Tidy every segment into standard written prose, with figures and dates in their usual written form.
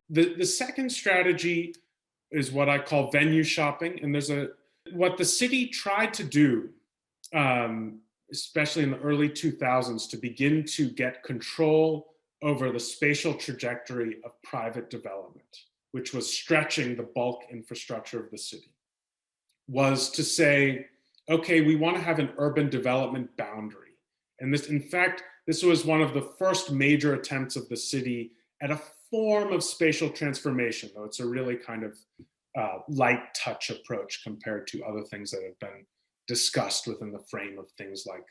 The second strategy is what I call venue shopping. And what the city tried to do, especially in the early 2000s, to begin to get control over the spatial trajectory of private development, which was stretching the bulk infrastructure of the city, was to say, okay, we want to have an urban development boundary. And this, in fact, this was one of the first major attempts of the city at a form of spatial transformation, though it's a really kind of light touch approach compared to other things that have been discussed within the frame of things like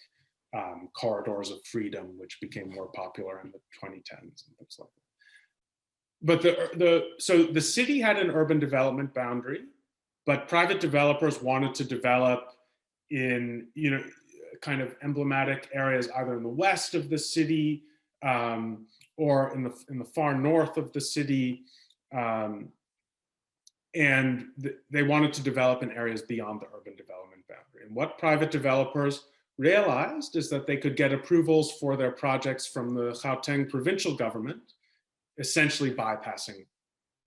corridors of freedom, which became more popular in the 2010s and things like that. But so the city had an urban development boundary, but private developers wanted to develop in, kind of emblematic areas, either in the west of the city or in the far north of the city. And they wanted to develop in areas beyond the urban development boundary. And what private developers realized is that they could get approvals for their projects from the Gauteng provincial government, essentially bypassing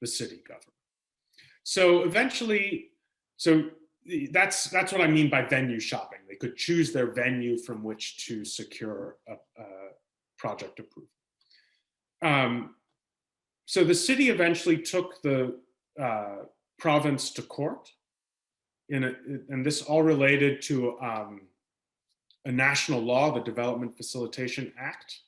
the city government. So eventually, that's what I mean by venue shopping. They could choose their venue from which to secure a project approval. So the city eventually took the province to court, and this all related to a national law, the Development Facilitation Act.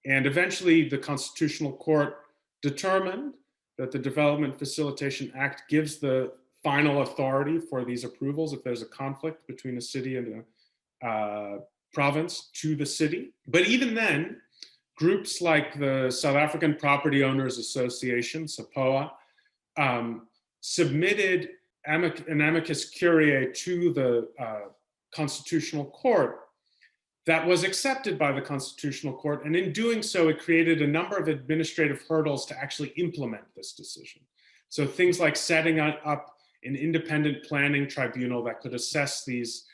And eventually the Constitutional Court determined that the Development Facilitation Act gives the final authority for these approvals if there's a conflict between a city and a province to the city. But even then, groups like the South African Property Owners Association, SAPOA, submitted an amicus curiae to the Constitutional Court that was accepted by the Constitutional Court. And in doing so, it created a number of administrative hurdles to actually implement this decision. So things like setting up an independent planning tribunal that could assess these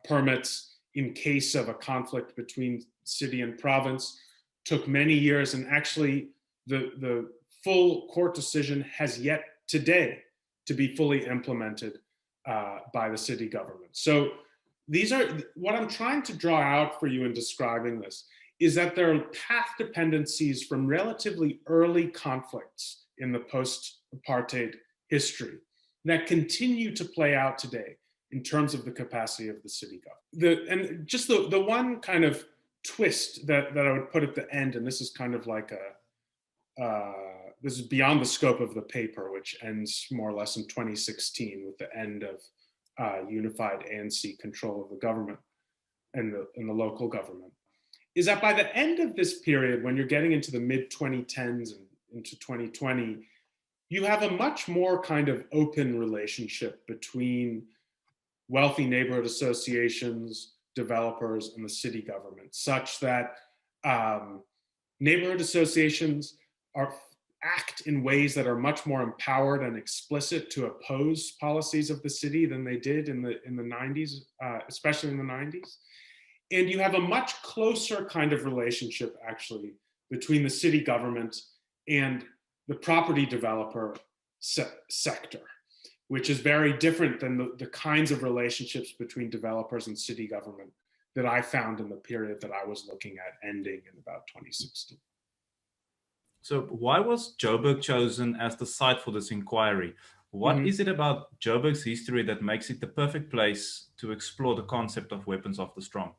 permits in case of a conflict between city and province took many years, and actually the full court decision has yet today to be fully implemented by the city government. So these are, what I'm trying to draw out for you in describing this is that there are path dependencies from relatively early conflicts in the post-apartheid history that continue to play out today in terms of the capacity of the city government. And just the one kind of twist that I would put at the end, and this is kind of like this is beyond the scope of the paper, which ends more or less in 2016 with the end of unified ANC control of the government and the local government, is that by the end of this period, when you're getting into the mid-2010s and into 2020, you have a much more kind of open relationship between wealthy neighborhood associations, developers, and the city government, such that neighborhood associations act in ways that are much more empowered and explicit to oppose policies of the city than they did in the 90s, especially in the 90s. And you have a much closer kind of relationship, actually, between the city government and the property developer sector, which is very different than the kinds of relationships between developers and city government that I found in the period that I was looking at ending in about 2016. So why was Joburg chosen as the site for this inquiry? What is it about Joburg's history that makes it the perfect place to explore the concept of weapons of the strong?